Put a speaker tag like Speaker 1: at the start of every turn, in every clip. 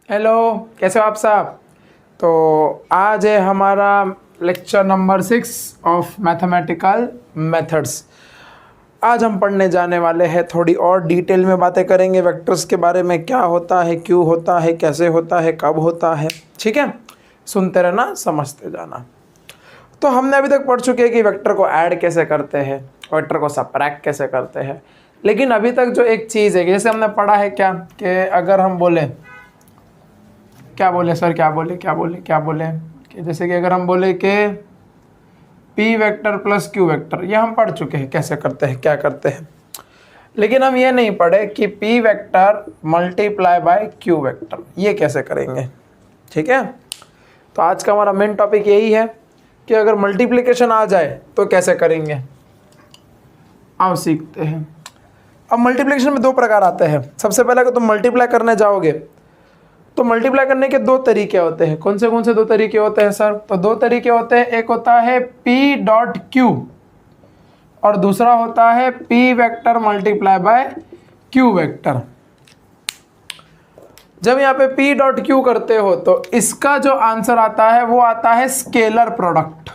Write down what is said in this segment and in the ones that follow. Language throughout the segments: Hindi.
Speaker 1: हेलो, कैसे हो आप साहब। तो आज है हमारा lecture number 6 of mathematical methods. आज हम पढ़ने जाने वाले हैं, थोड़ी और डिटेल में बातें करेंगे वेक्टर्स के बारे में, क्या होता है, क्यों होता है, कैसे होता है, कब होता है। ठीक है, सुनते रहना, समझते जाना। तो हमने अभी तक पढ़ चुके हैं कि वेक्टर को ऐड कैसे करते हैं, वेक्टर को सबट्रैक्ट कैसे करते हैं। लेकिन अभी तक जो एक चीज़ है, जैसे हमने पढ़ा है क्या कि अगर हम बोले कि जैसे कि अगर हम बोले कि P vector plus Q vector, ये हम पढ़ चुके हैं कैसे करते हैं, क्या करते हैं। लेकिन हम ये नहीं पढ़े कि P vector multiply by Q vector, ये कैसे करेंगे। ठीक है, तो आज का हमारा मेन टॉपिक यही है कि अगर मल्टीप्लिकेशन आ जाए तो कैसे करेंगे। आओ सीखते हैं। अब मल्टीप्लिकेशन में दो प्रकार आते हैं। सबसे पहले अगर तुम मल्टीप्लाई करने जाओगे तो मल्टीप्लाई करने के दो तरीके होते हैं। कौन से दो तरीके होते हैं सर? तो दो तरीके होते हैं, एक होता है P डॉट क्यू और दूसरा होता है P vector multiply by Q vector. जब यहाँ पे P डॉट क्यू करते हो तो इसका जो आंसर आता है वो आता है स्केलर प्रोडक्ट।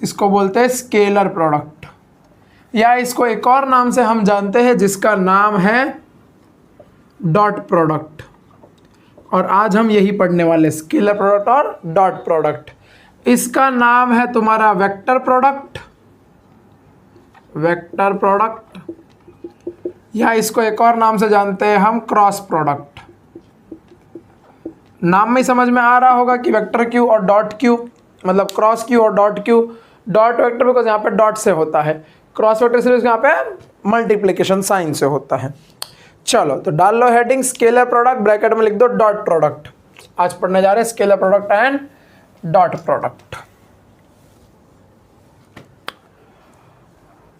Speaker 1: इसको बोलते हैं स्केलर प्रोडक्ट, या इसको एक और नाम से हम जानते हैं जिसका नाम है डॉट प्रोडक्ट। और आज हम यही पढ़ने वाले, स्केलर प्रोडक्ट और डॉट प्रोडक्ट। इसका नाम है तुम्हारा वेक्टर प्रोडक्ट, या इसको एक और नाम से जानते हैं हम क्रॉस प्रोडक्ट। नाम में समझ में आ रहा होगा कि वेक्टर क्यू और डॉट क्यू मतलब क्रॉस क्यू और dot Q. Dot vector because यहाँ पे डॉट से होता है, क्रॉस वेक्टर सिर्फ यहाँ पे मल्टीप्लिकेशन साइन से होता है। चलो तो डाल लो हेडिंग स्केलर प्रोडक्ट, ब्रैकेट में लिख दो डॉट प्रोडक्ट। आज पढ़ने जा रहे हैं scalar product and dot product.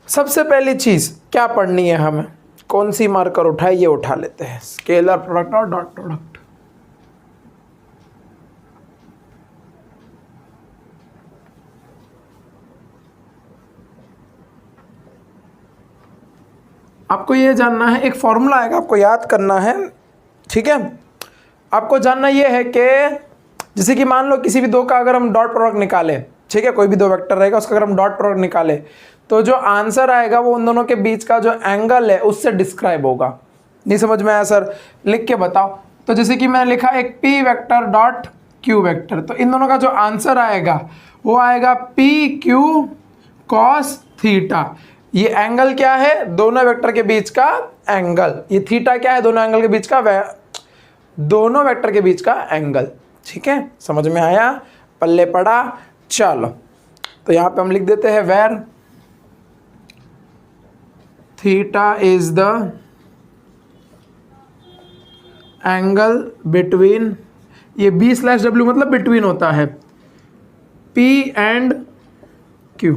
Speaker 1: सबसे पहली चीज क्या पढ़नी है हमें, कौन सी मार्कर उठाए, ये उठा लेते हैं, स्केलर प्रोडक्ट और डॉट प्रोडक्ट। आपको ये जानना है, एक फॉर्मूला आएगा, आपको याद करना है। ठीक है, आपको जानना ये है कि जैसे कि मान लो किसी भी दो का अगर हम डॉट प्रोडक्ट निकाले, ठीक है, कोई भी दो वेक्टर रहेगा उसका अगर हम डॉट प्रोडक्ट निकाले तो जो आंसर आएगा वो उन दोनों के बीच का जो एंगल है उससे डिस्क्राइब होगा। नहीं समझ में आया सर? लिख के बताओ। तो जैसे कि मैंने लिखा एक P vector dot Q vector, तो इन दोनों का जो आंसर आएगा वो आएगा पी क्यू कॉस थीटा। ये एंगल क्या है? दोनों वेक्टर के बीच का एंगल। ये थीटा क्या है? दोनों एंगल के बीच का दोनों वेक्टर के बीच का एंगल। ठीक है, समझ में आया? पल्ले पड़ा। चलो तो यहां पे हम लिख देते हैं where theta is the angle between, ये B/W मतलब बिटवीन होता है, P and Q,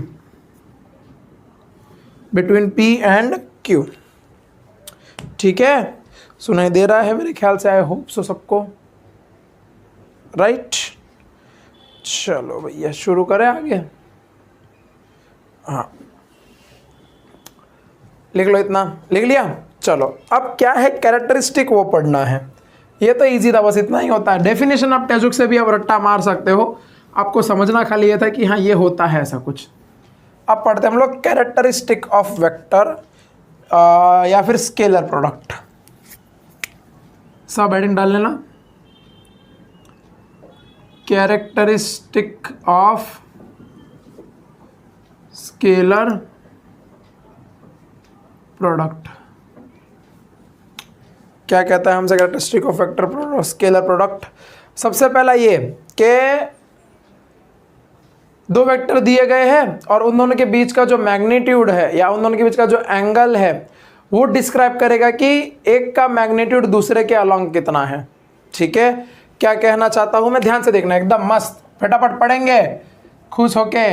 Speaker 1: between P and Q। ठीक है, सुनाई दे रहा है मेरे ख्याल से, आई होप सो सबको, राइट। चलो भैया शुरू करें आगे। हाँ लिख लो, इतना लिख लिया। चलो अब क्या है कैरेक्टरिस्टिक वो पढ़ना है। ये तो इजी था, बस इतना ही होता है। डेफिनेशन आप टेक्स्ट बुक से भी आप रट्टा मार सकते हो, आपको समझना खाली ये था कि हाँ ये होता है ऐसा कुछ। अब पढ़ते हैं हम लोग कैरेक्टरिस्टिक ऑफ वेक्टर या फिर स्केलर प्रोडक्ट। सब हेडिंग डाल लेना, कैरेक्टरिस्टिक ऑफ स्केलर प्रोडक्ट। क्या कहता है हमसे characteristic of vector scalar product? सबसे पहला ये कि दो वेक्टर दिए गए हैं और उन दोनों के बीच का जो मैग्नीट्यूड है या उन दोनों के बीच का जो एंगल है वो डिस्क्राइब करेगा कि एक का मैग्नीट्यूड दूसरे के अलोंग कितना है। ठीक है, क्या कहना चाहता हूं मैं, ध्यान से देखना, एकदम मस्त फटाफट पढ़ेंगे खुश होके।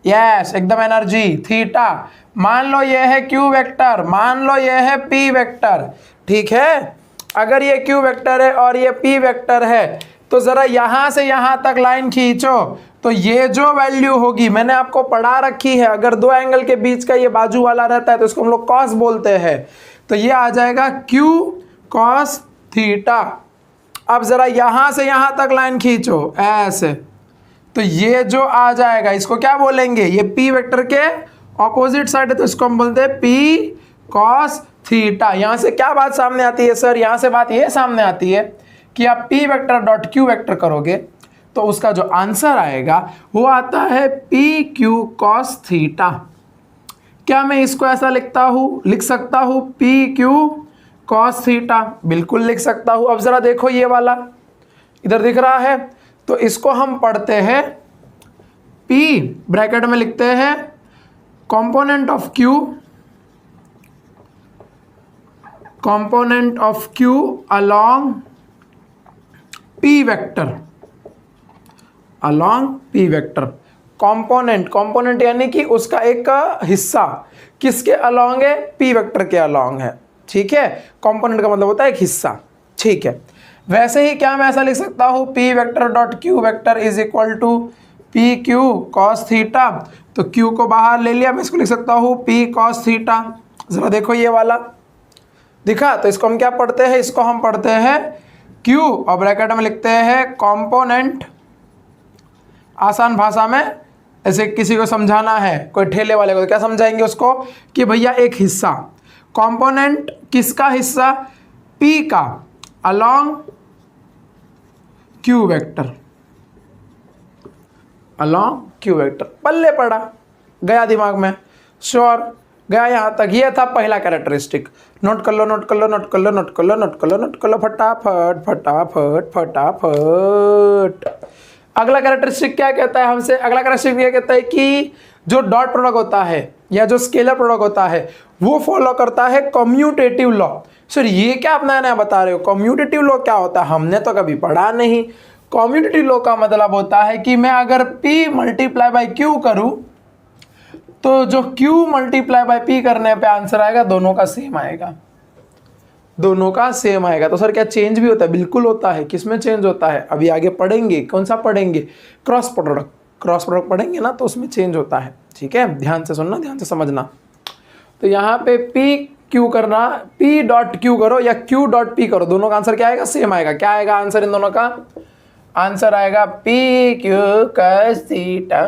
Speaker 1: यस, एकदम एनर्जी। थीटा मान लो ये है क्यू वेक्टर, मान लो ये है पी वेक्टर। ठीक है, अगर ये क्यू वेक्टर है और ये पी वेक्टर है तो जरा यहां से यहां तक लाइन खींचो, तो ये जो वैल्यू होगी मैंने आपको पढ़ा रखी है, अगर दो एंगल के बीच का ये बाजू वाला रहता है तो इसको हम लोग कॉस बोलते हैं। तो ये आ जाएगा क्यू कॉस थीटा। अब ज़रा यहाँ से यहाँ तक लाइन खींचो ऐसे, तो ये जो आ जाएगा इसको क्या बोलेंगे, ये p वेक्टर के ऑपोजिट साइड है तो इसको हम बोलते हैं p cos थीटा। यहाँ से क्या बात सामने आती है सर, यहाँ से बात ये सामने आती है कि आप p vector dot q vector करोगे तो उसका जो आंसर आएगा वो आता है p q cos थीटा। क्या मैं इसको ऐसा लिख सकता हूँ p q cos थीटा? बिल्कुल लिख सकता हूँ। अब ज़रा देखो ये वाला इधर दिख रहा है, तो इसको हम पढ़ते हैं p ब्रैकेट में लिखते हैं component of q along p vector. Component यानी कि उसका एक हिस्सा किसके अलोंग है, p वेक्टर के अलोंग है। ठीक है, कंपोनेंट का मतलब होता है एक हिस्सा। ठीक है, वैसे ही क्या मैं ऐसा लिख सकता हूँ p vector dot q vector is equal to p q cos theta. तो q को बाहर ले लिया, मैं इसको लिख सकता हूँ p cos थीटा। ज़रा देखो ये वाला दिखा, तो इसको हम क्या पढ़ते हैं, इसको हम पढ़ते हैं q और ब्रैकेट में लिखते हैं कंपोनेंट। आसान भाषा में ऐसे किसी को समझाना है, कोई ठेले वाले को, तो क्या समझाएंगे उसको कि भैया एक हिस्सा, कंपोनेंट किसका हिस्सा, p का along q vector, along q vector. पल्ले पड़ा, गया दिमाग में, श्योर गया यहाँ तक। ये था पहला कैरेक्टरिस्टिक। नोट कर लो, नोट कर लो, नोट कर लो, नोट कर लो, नोट कर लो, नोट कर लो, फटाफट फटाफट फटाफट। अगला कैरेक्टरिस्टिक क्या कहता है हमसे, अगला कैरेक्टरिस्टिक ये कहता है कि जो डॉट प्रोडक्ट होता है या जो स्केलर प्रोडक्ट होता है वो फॉलो करता है कम्यूटेटिव लॉ। सर ये क्या आप नया नया बता रहे हो, कम्यूटेटिव लॉ क्या होता है, हमने तो कभी पढ़ा नहीं। कम्यूटेटिव लॉ का मतलब होता है कि मैं अगर p मल्टीप्लाई बाई क्यू करूं तो जो q मल्टीप्लाई बाई p करने पे आंसर आएगा दोनों का सेम आएगा, दोनों का सेम आएगा। तो सर क्या चेंज भी होता है, बिल्कुल होता है। किसमें चेंज होता है, अभी आगे पढ़ेंगे। कौन सा पढ़ेंगे, क्रॉस प्रोडक्ट पढ़ेंगे ना, तो उसमें चेंज होता है। ठीक है, ध्यान से सुनना, ध्यान से समझना। तो यहाँ पे p q करना, p डॉट q करो या q डॉट p करो, दोनों का आंसर क्या आएगा, सेम आएगा। क्या आएगा आंसर इन दोनों का, आंसर आएगा p q cos थीटा।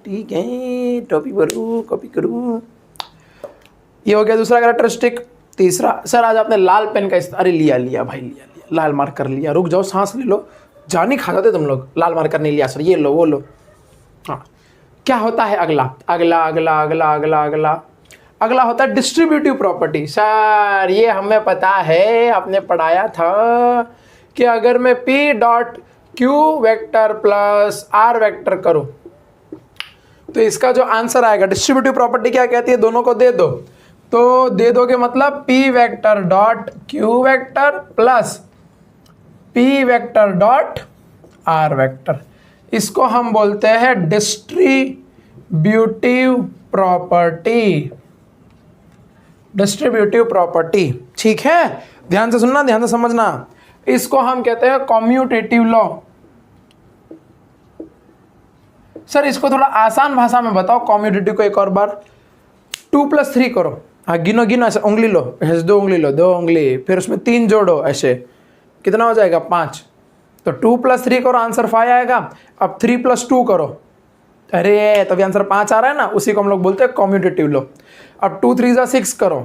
Speaker 1: ठीक है, कॉपी करूँ। ये हो गया दूसरा कैरेक्टरिस्टिक। तीसरा, सर आज आपने लाल पेन का अरे लिया भाई, लिया लाल मार्कर लिया। रुक जाओ, सांस ले लो, जान ही खा जाते तुम लोग। लाल मार्कर नहीं लिया सर, ये लो वो लो। हाँ, क्या होता है अगला होता है डिस्ट्रीब्यूटिव प्रॉपर्टी। सर ये हमें पता है, आपने पढ़ाया था कि अगर मैं p dot q vector plus r vector करूं तो इसका जो आंसर आएगा, डिस्ट्रीब्यूटिव प्रॉपर्टी क्या कहती है, दोनों को दे दो तो दे दोगे मतलब p vector dot q vector plus p vector dot r vector. इसको हम बोलते हैं डिस्ट्रीब्यूटिव प्रॉपर्टी। ठीक है, ध्यान से सुनना, ध्यान से समझना। इसको हम कहते हैं कम्यूटेटिव लॉ। सर इसको थोड़ा आसान भाषा में बताओ कम्यूटेटिव को एक और बार। 2 + 3 करो, हाँ गिनो ऐसे, उंगली लो, ऐसे 2 उंगली लो, 2 उंगली, फिर उसमें 3 जोड़ो, ऐसे कितना हो जाएगा 5। तो 2 + 3 करो, आंसर 5 आएगा। अब 3 + 2 करो, अरे तभी आंसर 5 आ रहा है ना, उसी को हम लोग बोलते हैं कम्यूटेटिव लॉ। अब 2 × 3 = 6 करो,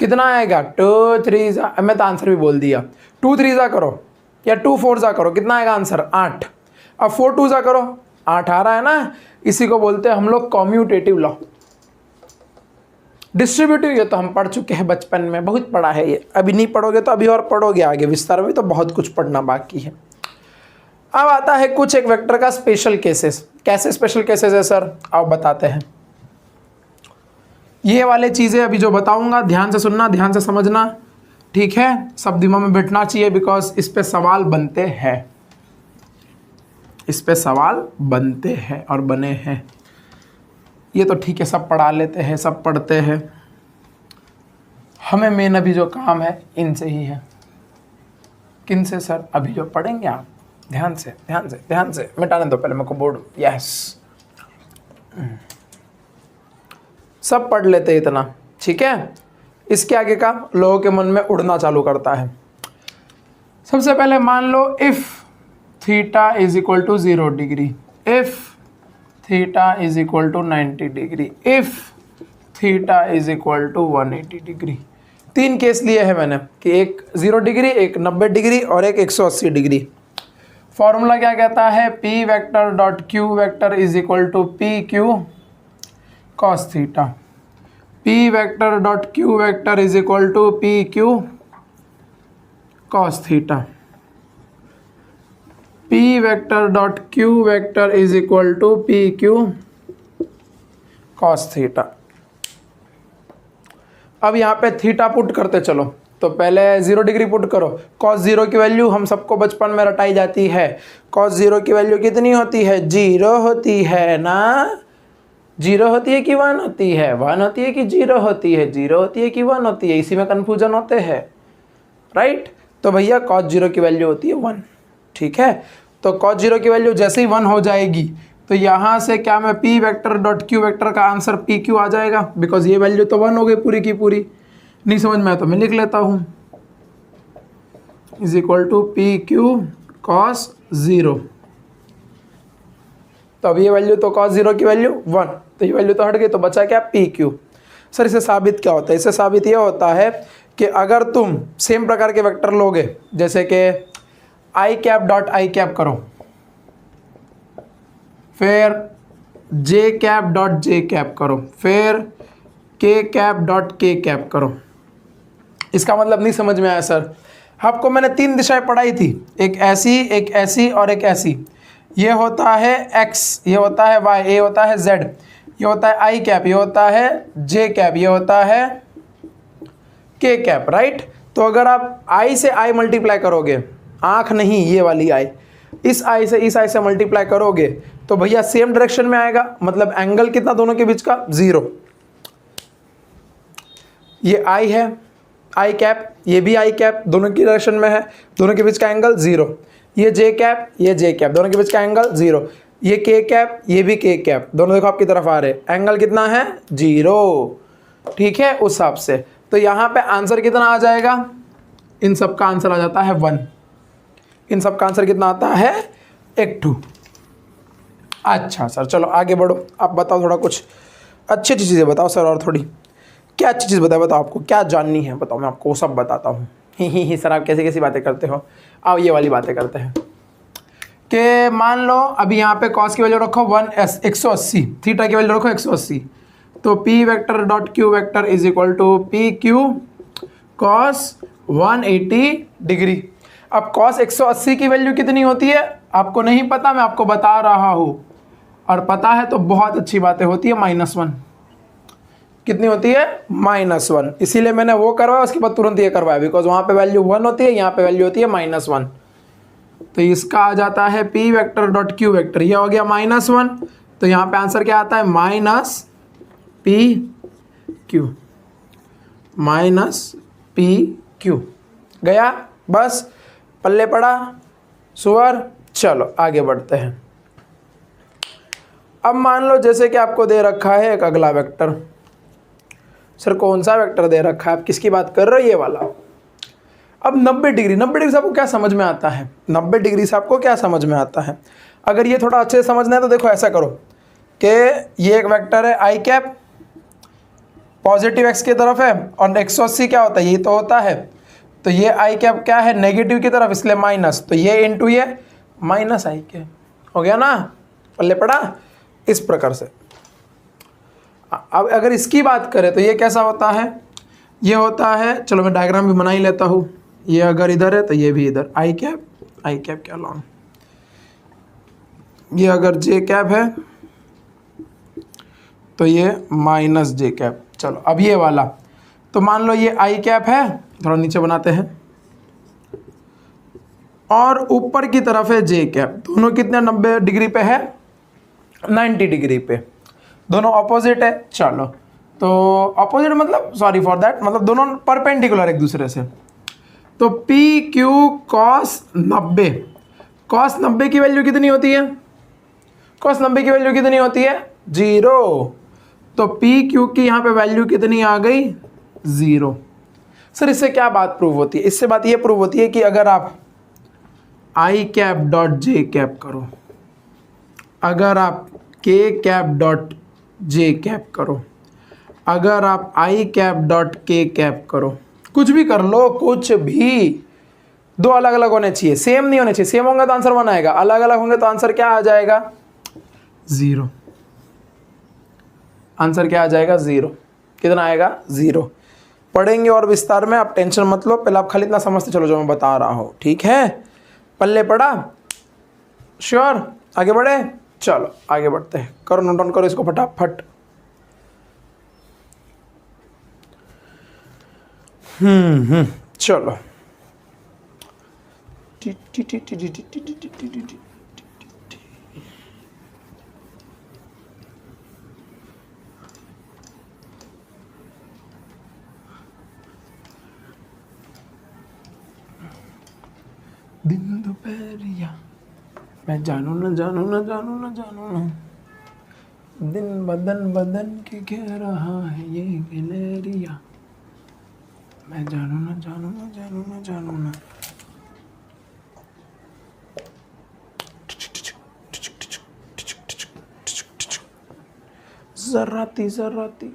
Speaker 1: कितना आएगा 2 × 3 = मैं तो आंसर भी बोल दिया। 2 × 3 करो या 2 × 4 करो, कितना आएगा आंसर 8। अब 4 × 2 करो, 8 आ रहा है ना, इसी को बोलते हैं हम लोग कम्यूटेटिव लॉ। डिस्ट्रीब्यूटिव ये तो हम पढ़ चुके हैं बचपन में, बहुत पढ़ा है ये। अभी नहीं पढ़ोगे तो अभी और पढ़ोगे आगे विस्तार में, तो बहुत कुछ पढ़ना बाकी है। अब आता है कुछ एक वेक्टर का स्पेशल केसेस। कैसे स्पेशल केसेस है सर, आप बताते हैं। ये वाले चीज़ें अभी जो बताऊंगा ध्यान से सुनना, ध्यान से समझना। ठीक है, सब दिमाग में बैठना चाहिए, बिकॉज इस पे सवाल बनते हैं, इस पे सवाल बनते हैं और बने हैं। ये तो ठीक है, सब पढ़ा लेते हैं, सब पढ़ते हैं। हमें मेन अभी जो काम है इनसे ही है। किन से सर, अभी जो पढ़ेंगे आप, ध्यान से मिटाने दो पहले मेरे को बोर्ड। यस, सब पढ़ लेते हैं इतना, ठीक है। इसके आगे का लोगों के मन में उड़ना चालू करता है। सबसे पहले मान लो if theta is equal to 0 degree, if theta is equal to 90 degree, if theta is equal to 180 degree. 3 case लिए हैं मैंने कि एक 0 डिग्री, एक 90 डिग्री और एक 180 डिग्री। फॉर्मूला क्या कहता है, P vector dot Q vector is equal to P Q cos theta. P vector dot Q vector is equal to P Q cos theta. P vector dot Q vector is equal to P Q cos theta. अब यहाँ पे थीटा पुट करते चलो, तो पहले 0 डिग्री पुट करो। कॉस 0 की वैल्यू हम सबको बचपन में रटाई जाती है। कॉस 0 की वैल्यू कितनी होती है, 0 होती है ना। 0 होती है कि 1 होती है, 1 होती है कि 0 होती है, 0 होती है कि 1 होती है, इसी में कन्फ्यूजन होते हैं, राइट। तो भैया कॉस 0 की वैल्यू होती है 1, ठीक है। तो कॉस 0 की वैल्यू जैसे ही 1 हो जाएगी तो यहाँ से क्या मैं P vector dot Q vector का आंसर पी क्यू आ जाएगा, बिकॉज ये वैल्यू तो 1 हो गई पूरी की पूरी। नहीं समझ में आया तो मैं लिख लेता हूँ, is equal to P Q cos 0। तो अब ये वैल्यू तो कॉस 0 की वैल्यू 1, तो ये वैल्यू तो हट गई, तो बचा क्या, पी क्यू। सर इसे साबित क्या होता है, इससे साबित ये होता है कि अगर तुम सेम प्रकार के वेक्टर लोगे, जैसे कि आई कैप डॉट आई कैप करो, फिर जे कैप डॉट जे कैप करो, फिर के कैप डॉट के कैप करो। इसका मतलब नहीं समझ में आया सर। आपको मैंने 3 दिशाएं पढ़ाई थी, एक ऐसी और एक ऐसी। ये होता है x, ये होता है y, ये होता है z, ये होता है आई कैप, ये होता है जे कैप, ये होता है के कैप, राइट। तो अगर आप i से i मल्टीप्लाई करोगे, आँख नहीं ये वाली i, इस i से इस i से मल्टीप्लाई करोगे तो भैया सेम डायरेक्शन में आएगा, मतलब एंगल कितना दोनों के बीच का, 0। ये i है, आई कैप, ये भी आई कैप, दोनों की डायरेक्शन में है, दोनों के बीच का एंगल 0। ये जे कैप, ये जे कैप, दोनों के बीच का एंगल 0। ये के कैप, ये भी के कैप, दोनों देखो आपकी तरफ आ रहे, एंगल कितना है, 0, ठीक है। उस हिसाब से तो यहाँ पे आंसर कितना आ जाएगा, इन सब का आंसर आ जाता है 1। इन सब का आंसर कितना आता है, 1/2। अच्छा सर चलो आगे बढ़ो, आप बताओ थोड़ा कुछ अच्छी अच्छी चीज़ें बताओ सर, और थोड़ी क्या अच्छी चीज़ बताओ, आपको क्या जाननी है बताओ, मैं आपको सब बताता हूँ। ही सर आप कैसी कैसी बातें करते हो। आओ ये वाली बातें करते हैं कि मान लो अभी यहाँ पे कॉस की वैल्यू रखो 180, थीटा की वैल्यू रखो 180, तो P vector dot Q vector is equal to P Q cos 180 degree. अब कॉस 180 की वैल्यू कितनी होती है आपको नहीं पता, मैं आपको बता रहा हूँ, और पता है तो बहुत अच्छी बातें होती है, -1। कितनी होती है, -1। इसीलिए मैंने वो करवाया, उसके बाद तुरंत ये करवाया, बिकॉज वहाँ पे वैल्यू 1 होती है, यहाँ पे वैल्यू होती है -1। तो इसका आ जाता है P vector dot Q vector, ये हो गया -1, तो यहाँ पे आंसर क्या आता है, -पी क्यू, -पी क्यू। गया, बस पल्ले पड़ा सुअर। चलो आगे बढ़ते हैं। अब मान लो जैसे कि आपको दे रखा है एक अगला वेक्टर। सर कौन सा वेक्टर दे रखा है, आप किसकी बात कर रहे हो, ये वाला। अब 90 डिग्री से आपको क्या समझ में आता है, 90 डिग्री से आपको क्या समझ में आता है। अगर ये थोड़ा अच्छे से समझना है तो देखो ऐसा करो कि ये एक वेक्टर है आई कैप, पॉजिटिव x की तरफ है, और 180 क्या होता है, ये तो होता है, तो ये आई कैप क्या है, नेगेटिव की तरफ, इसलिए माइनस, तो ये इंटू ये माइनस आई कैप, हो गया ना, पल्ले पड़ा। इस प्रकार से अब अगर इसकी बात करें तो ये कैसा होता है, ये होता है, चलो मैं डायग्राम भी बना ही लेता हूँ। ये अगर इधर है तो ये भी इधर, आई कैप क्या लॉन्ग, ये अगर जे कैप है तो ये माइनस जे कैप। चलो अब ये वाला, तो मान लो ये आई कैप है, थोड़ा नीचे बनाते हैं, और ऊपर की तरफ है जे कैप। दोनों कितने 90 डिग्री पे है, 90 डिग्री पे, दोनों ऑपोजिट है। चलो तो ऑपोजिट मतलब सॉरी फॉर दैट, मतलब दोनों परपेंडिकुलर एक दूसरे से। तो पी क्यू कॉस 90, कॉस 90 की वैल्यू कितनी होती है, कॉस 90 की वैल्यू कितनी होती है, 0। तो पी क्यू की यहाँ पे वैल्यू कितनी आ गई, 0। सर इससे क्या बात प्रूव होती है, इससे बात ये प्रूव होती है कि अगर आप आई कैप डॉट जे कैप करो, अगर आप के कैप डॉट जे कैप करो, अगर आप आई कैप डॉट के कैप करो, कुछ भी कर लो, कुछ भी, दो अलग अलग होने चाहिए, सेम नहीं होने चाहिए। सेम होंगे तो आंसर 1 आएगा, अलग अलग होंगे तो आंसर क्या आ जाएगा? 0। आंसर क्या आ जाएगा? 0। कितना आएगा? 0। पढ़ेंगे और विस्तार में, आप टेंशन मत लो, पहले आप खाली इतना समझते चलो जो मैं बता रहा हूँ, ठीक है? पल्ले पड़ा? श्योर? आगे बढ़े? चलो आगे बढ़ते हैं, करो नोट डाउन करो इसको फटाफट। चलो दिन दोपहरिया, मैं जानू न जानू न जानू न जानू न, दिन बदन बदन के कह रहा है ये गिलेरिया, मैं जानू न जानू न जानू न जानू न। जर्राती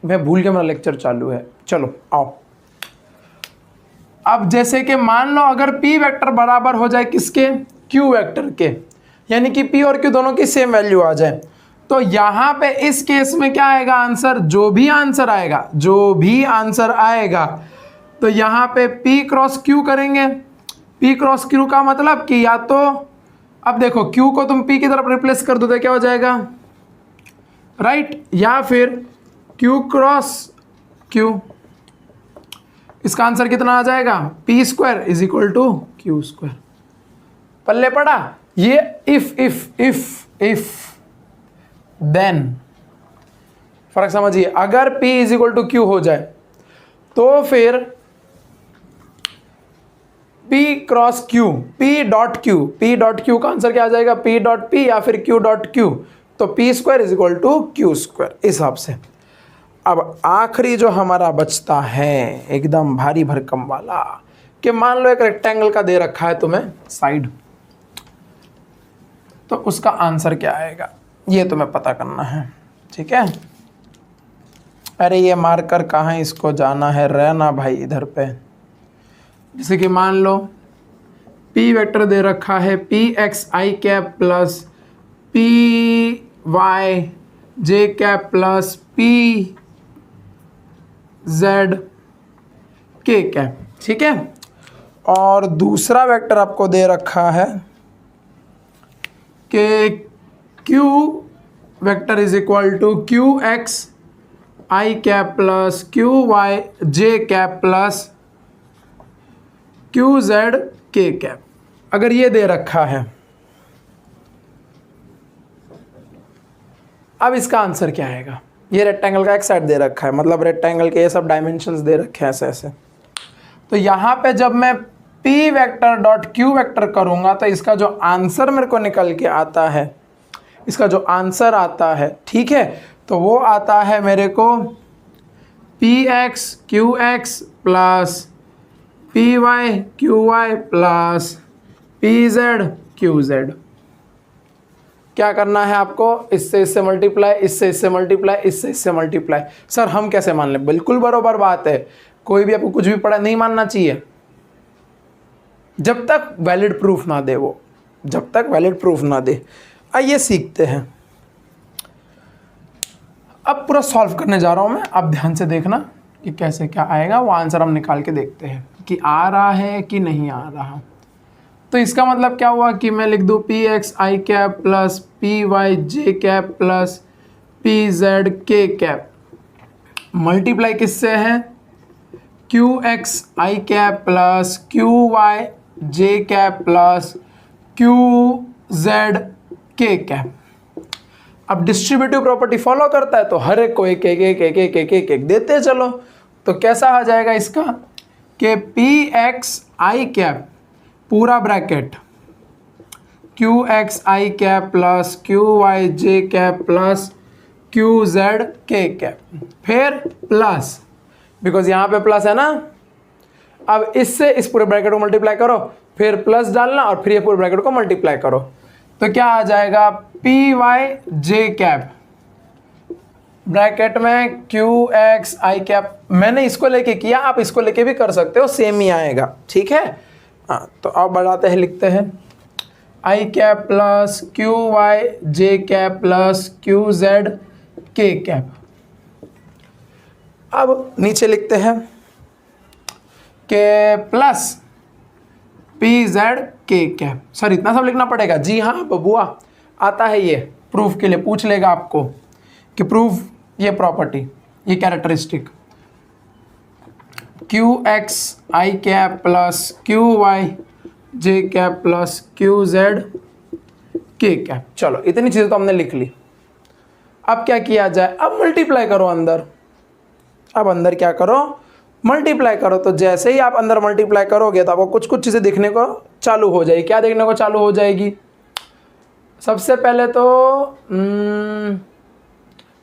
Speaker 1: मैं भूल के, मेरा लेक्चर चालू है। चलो आओ, अब जैसे कि मान लो अगर p वेक्टर बराबर हो जाए किसके? q वेक्टर के, यानी कि p और q दोनों की सेम वैल्यू आ जाए, तो यहाँ पे इस केस में क्या आएगा आंसर? जो भी आंसर आएगा तो यहाँ पे p क्रॉस q करेंगे। p क्रॉस q का मतलब कि या तो, अब देखो q को तुम p की तरफ रिप्लेस कर दो तो क्या हो जाएगा? राइट, या फिर q क्रॉस q, इसका आंसर कितना आ जाएगा? p square is equal to q square. पल्ले पड़ा? ये इफ देन फर्क समझिए, अगर p is equal to q हो जाए तो फिर p cross q, p dot q का आंसर क्या आ जाएगा? p डॉट p या फिर q डॉट q, तो p square is equal to q square, इस हिसाब से। अब आखिरी जो हमारा बचता है एकदम भारी भरकम वाला, कि मान लो एक रेक्टेंगल का दे रखा है तुम्हें साइड, तो उसका आंसर क्या आएगा ये तुम्हें पता करना है, ठीक है? अरे ये मार्कर कहाँ है, इसको जाना है, रहना भाई इधर पे। जैसे कि मान लो p वेक्टर दे रखा है p x i cap plus p y j cap plus p z k cap, ठीक है? और दूसरा वेक्टर आपको दे रखा है कि q vector is equal to q x i cap plus q y j cap plus q z k cap. अगर ये दे रखा है, अब इसका आंसर क्या आएगा? ये रेक्टेंगल का एक साइड दे रखा है, मतलब रेक्टेंगल के ये सब डायमेंशंस दे रखे हैं ऐसे ऐसे, तो यहाँ पे जब मैं p vector dot q vector करूँगा तो इसका जो आंसर मेरे को निकल के आता है, इसका जो आंसर आता है, ठीक है, तो वो आता है मेरे को px qx plus py qy plus pz qz। क्या करना है आपको? इससे इससे मल्टीप्लाई, इससे इससे मल्टीप्लाई, इससे इससे मल्टीप्लाई। सर हम कैसे मान लें? बिल्कुल बराबर बात है, कोई भी आपको कुछ भी पढ़ा नहीं मानना चाहिए जब तक वैलिड प्रूफ ना दे, वो जब तक वैलिड प्रूफ ना दे। आइए सीखते हैं, अब पूरा सॉल्व करने जा रहा हूं मैं, आप ध्यान से देखना कि कैसे क्या आएगा, वो आंसर हम निकाल के देखते हैं कि आ रहा है कि नहीं आ रहा। तो इसका मतलब क्या हुआ कि मैं लिख दूँ पी एक्स आई कैप प्लस पी वाई जे कैप प्लस पी जेड के कैप, मल्टीप्लाई किससे है? क्यू एक्स आई कैप प्लस क्यू वाई जे कैप प्लस क्यू जेड के कैप। अब डिस्ट्रीब्यूटिव प्रॉपर्टी फॉलो करता है तो हर एक को एक एक एक एक एक एक एक एक देते चलो। तो कैसा आ जाएगा इसका कि पी एक्स आई कैप पूरा ब्रैकेट क्यू एक्स आई कैप प्लस क्यू वाई जे कैप प्लस क्यू जेड के कैप, फिर प्लस, बिकॉज यहाँ पे प्लस है ना, अब इससे इस पूरे ब्रैकेट को मल्टीप्लाई करो, फिर प्लस डालना और फिर ये पूरे ब्रैकेट को मल्टीप्लाई करो, तो क्या आ जाएगा पी वाई जे कैप ब्रैकेट में क्यू एक्स आई कैप। मैंने इसको लेके किया, आप इसको लेके भी कर सकते हो, सेम ही आएगा, ठीक है। हाँ, तो अब बढ़ाते हैं, लिखते हैं आई कैप प्लस क्यू वाई जे कैप प्लस क्यू जेड के कैप। अब नीचे लिखते हैं के प्लस पी जेड के कैप। सर इतना सब लिखना पड़ेगा? जी हाँ बबुआ, आता है ये, प्रूफ के लिए पूछ लेगा आपको कि प्रूफ ये प्रॉपर्टी, ये कैरेक्टरिस्टिक क्यू एक्स आई कैप प्लस क्यू वाई जे कैप प्लस क्यू जेड के कैप। चलो इतनी चीज़ें तो हमने लिख ली। अब क्या किया जाए? अब मल्टीप्लाई करो अंदर। अब अंदर क्या करो? मल्टीप्लाई करो। तो जैसे ही आप अंदर मल्टीप्लाई करोगे तो आपको कुछ कुछ चीज़ें दिखने को चालू हो जाएगी। क्या देखने को चालू हो जाएगी? सबसे पहले तो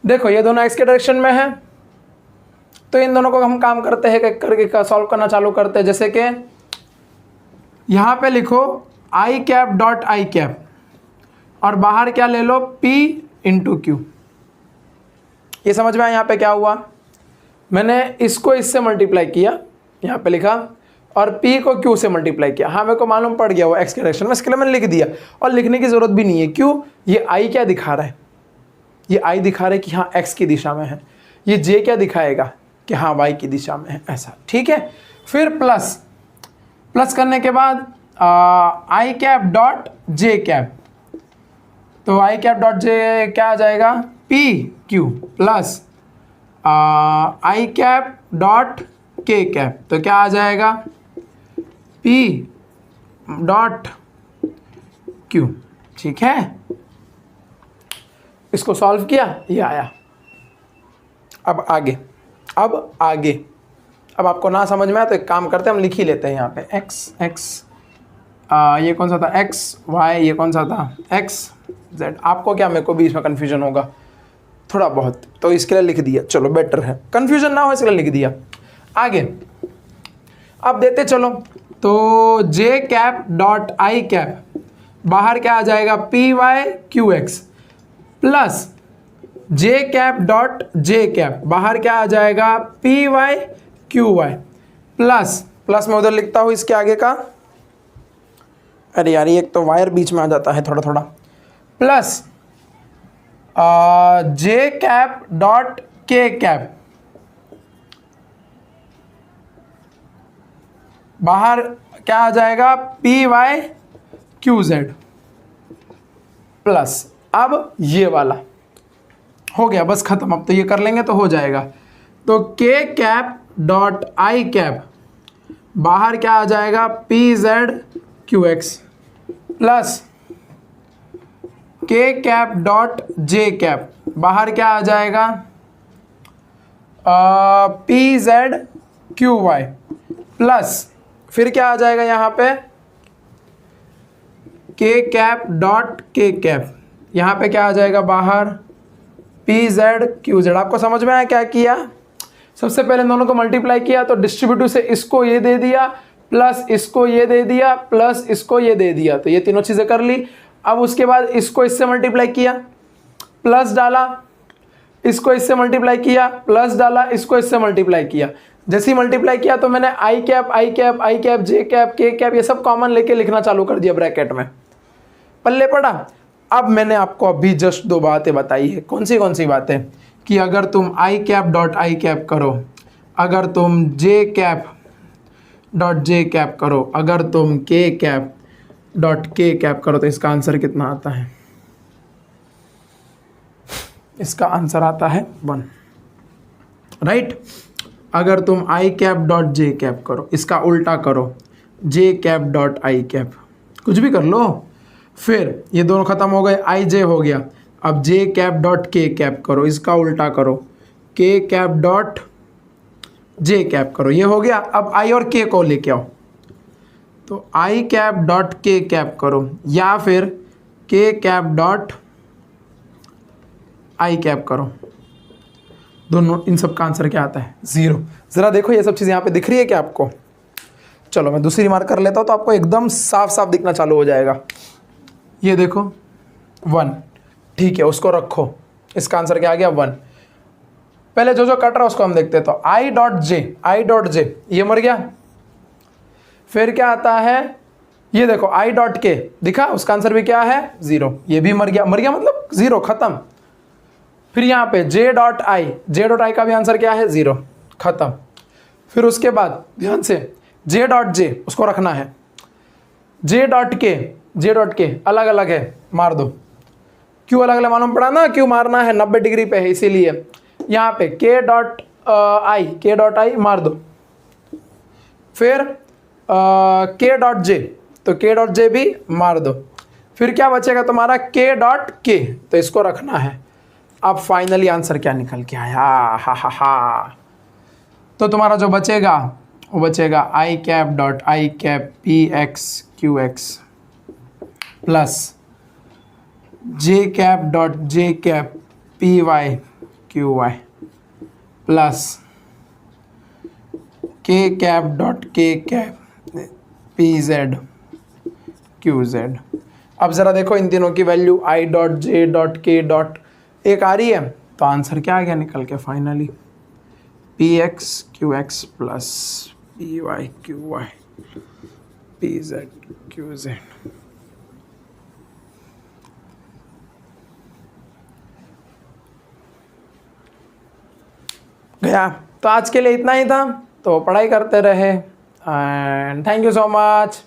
Speaker 1: देखो ये दोनों एक्स के डायरेक्शन में है, तो इन दोनों को हम काम करते हैं करके सॉल्व करना चालू करते हैं। जैसे कि यहाँ पे लिखो आई कैप डॉट आई कैप और बाहर क्या ले लो पी इंटू क्यू। ये समझ में आया यहाँ पे क्या हुआ? मैंने इसको इससे मल्टीप्लाई किया, यहाँ पे लिखा, और p को q से मल्टीप्लाई किया। हाँ मेरे को मालूम पड़ गया वो x के डायरेक्शन में, इसके लिए मैंने लिख दिया और लिखने की ज़रूरत भी नहीं है। क्यों? ये i क्या दिखा रहा है? ये i दिखा रहा है कि हाँ x की दिशा में है। ये j क्या दिखाएगा कि हाँ y की दिशा में है, ऐसा, ठीक है। फिर प्लस करने के बाद आई कैप डॉट जे कैप, तो आई कैप डॉट जे क्या आ जाएगा? पी क्यू प्लस आई कैप डॉट के कैप, तो क्या आ जाएगा? पी डॉट क्यू, ठीक है। इसको सॉल्व किया, ये आया। अब आगे अब आपको ना समझ में आया तो एक काम करते हैं, हम लिख ही लेते हैं यहाँ पे x ये कौन सा था? x y, ये कौन सा था? x z। आपको क्या, मेरे को भी इसमें कन्फ्यूजन होगा थोड़ा बहुत, तो इसके लिए लिख दिया। चलो बेटर है, कन्फ्यूजन ना हो इसके लिए लिख दिया। आगे अब देते चलो, तो j cap dot I cap, बाहर क्या आ जाएगा? P Y Q X plus j cap dot J cap, बाहर क्या आ जाएगा? P Y Q Y plus मैं उधर लिखता हूँ इसके आगे का, अरे यार एक तो वायर बीच में आ जाता है थोड़ा थोड़ा, plus J cap dot K cap, बाहर क्या आ जाएगा? P Y Q Z plus, अब ये वाला हो गया, बस खत्म। अब तो ये कर लेंगे तो हो जाएगा। तो के कैप डॉट आई कैप, बाहर क्या आ जाएगा? P Z Q X plus K cap dot J cap, बाहर क्या आ जाएगा? P Z Q Y plus, फिर क्या आ जाएगा यहाँ पे? के कैप डॉट के कैप, यहाँ पे क्या आ जाएगा? बाहर पी जेड क्यू जेड। आपको समझ में आया क्या किया? सबसे पहले दोनों को मल्टीप्लाई किया, तो डिस्ट्रीब्यूटिव से इसको ये दे दिया प्लस इसको ये दे दिया प्लस इसको ये दे दिया, तो ये तीनों चीज़ें कर ली। अब उसके बाद इसको इससे मल्टीप्लाई किया, प्लस डाला, इसको इससे मल्टीप्लाई किया, प्लस डाला, इसको इससे मल्टीप्लाई किया। जैसे ही मल्टीप्लाई किया तो मैंने आई कैप आई कैप आई कैप जे कैप के कैप ये सब कॉमन लेके लिखना चालू कर दिया ब्रैकेट में। पल्ले पड़ा। अब मैंने आपको अभी जस्ट दो बातें बताई है। कौन सी बातें? कि अगर तुम आई कैप डॉट आई कैप करो, अगर तुम जे कैप डॉट जे कैप करो, अगर तुम के कैप डॉट के कैप करो, तो इसका आंसर कितना आता है? इसका आंसर आता है 1, राइट। अगर तुम आई कैप डॉट जे कैप करो, इसका उल्टा करो जे कैप डॉट आई कैप, कुछ भी कर लो। फिर ये दोनों खत्म हो गए, आई जे हो गया। अब जे कैप डॉट के कैप करो, इसका उल्टा करो के कैप डॉट जे कैप करो, ये हो गया। अब आई और के को लेके आओ, तो आई कैप डॉट के कैप करो या फिर के कैप डॉट आई कैप करो। दोनों, इन सब का आंसर क्या आता है? 0। ज़रा देखो ये सब चीज़ यहाँ पे दिख रही है क्या आपको? चलो मैं दूसरी मार्क कर लेता हूँ तो आपको एकदम साफ साफ दिखना चालू हो जाएगा। ये देखो 1, ठीक है, उसको रखो। इसका आंसर क्या आ गया 1। पहले जो जो कट रहा है उसको हम देखते हैं। तो i.j ये मर गया। फिर क्या आता है, ये देखो i.k दिखा, उसका आंसर भी क्या है 0, ये भी मर गया। मर गया मतलब 0, खत्म। फिर यहाँ पे j.i का भी आंसर क्या है 0, खत्म। फिर उसके बाद ध्यान से j.j उसको रखना है। j.k अलग अलग है, मार दो। क्यों अलग अलग मालूम पड़ा ना, क्यों मारना है, 90 डिग्री पे है इसीलिए। यहाँ पे k.i मार दो। फिर k.j तो k.j भी मार दो। फिर क्या बचेगा तुम्हारा k.k, तो इसको रखना है। अब फाइनली आंसर क्या निकल के आया, हा। तो तुम्हारा जो बचेगा वो बचेगा i.i px plus j.j py plus k.k pz qz। अब ज़रा देखो इन तीनों की वैल्यू i.j.k. एक आ रही है, तो आंसर क्या आ गया निकल के finally px qx plus py qy pz qz। गया। तो आज के लिए इतना ही था, तो पढ़ाई करते रहे and thank you so much.